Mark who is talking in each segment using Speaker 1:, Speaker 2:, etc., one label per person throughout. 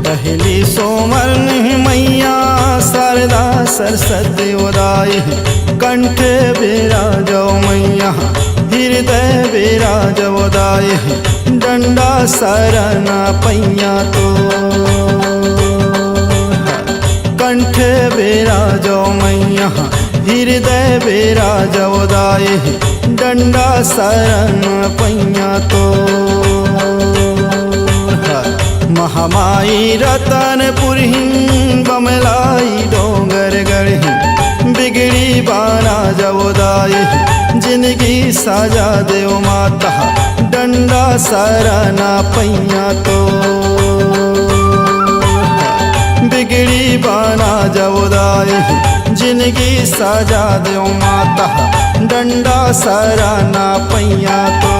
Speaker 1: पहली सोमर मैया शारदा सरस्वती उदाई कंठ विराजो मैया हृदय विराज उदाई डंडा शरण पैया तो कंठ विराजो मैया हृदय विराज उदाई डंडा शरण पैया तो महामाई रतनपुरहिं बमलाई डोंगर गढ़ी बिगड़ी बाना जवोदाई जिंदगी साजा देव माता डंडा सरना पैया तो बिगड़ी बाना जवोदाई जिंदगी साजा देव माता डंडा सरना पैया तो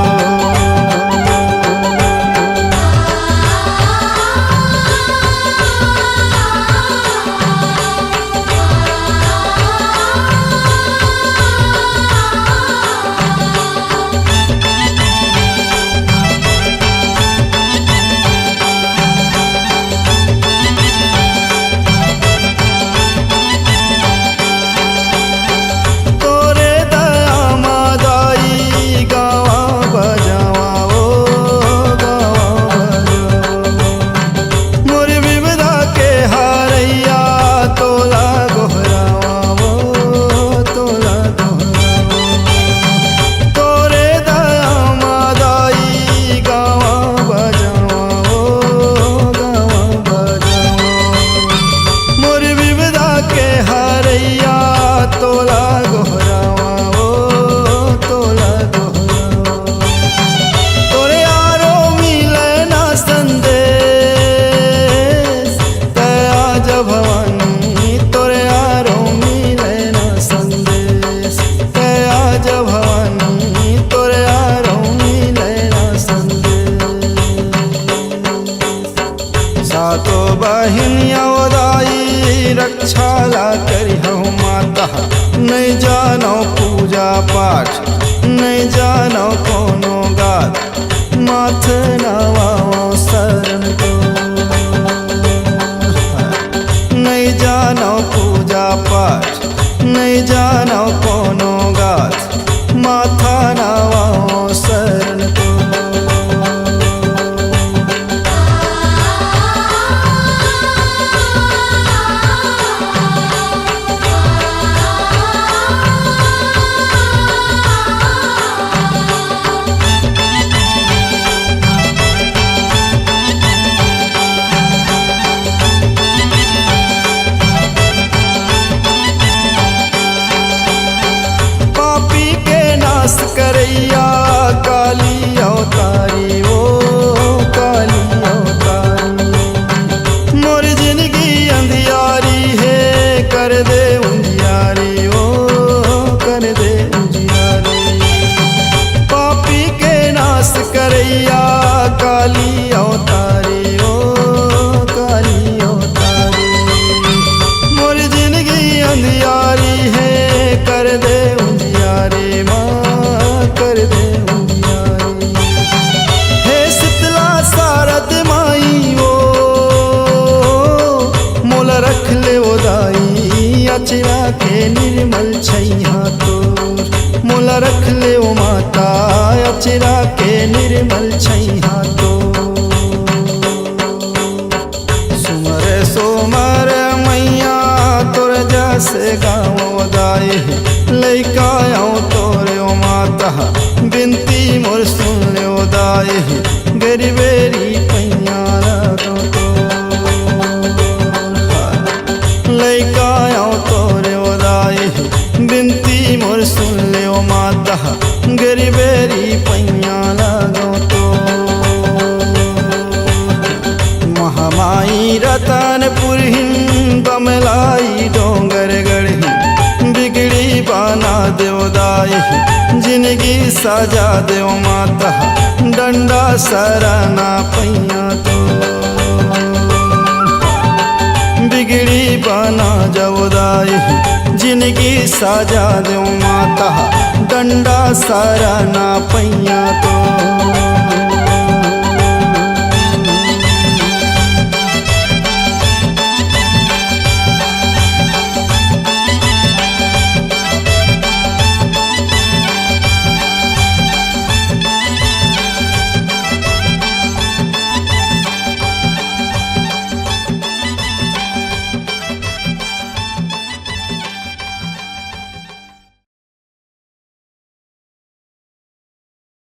Speaker 1: सातो बहिनिया उदाई रक्षा ला करी हूँ माता नहीं जानो पूजा पाठ नहीं जानो कोनो गात माथ नवाओ शरण को नहीं जानो पूजा पाठ नहीं जानो कोनो गात माथा नवाओ शरण को करैया काली अवतारी ओ काली अवतारी मोर जिंदगी अंधियारी है कर दे उजियारी ओ कर दे उजियारी पापी के नाश करैया काली अवतारी ओ काली अवतारी मोर जिंदगी अंधियारी है कर दे उजियारी माँ कर दे उजियारी हे शीतला शारद माई ओ मोल रख ले उदाई अचरा के निर्मल छैया तोर मोल रख ले ओ माता अचरा के निर्मल छैया तो सुमर सोमर मैया तोर जैसे गाँव उदाई लैका तोरे ओ माता बिनती मोर सुन ले उदाई गरीबेरी पैया तो लैका तोरे उदाई बिनती मोर सुन ले ओ माता गरीबेरी पैया लागो तो उदाई जिंदगी सजा दे माता डंडा सरना पैया तो बिगड़ी बना जवदाई जिंदगी सजा दे माता डंडा सरना पैया तो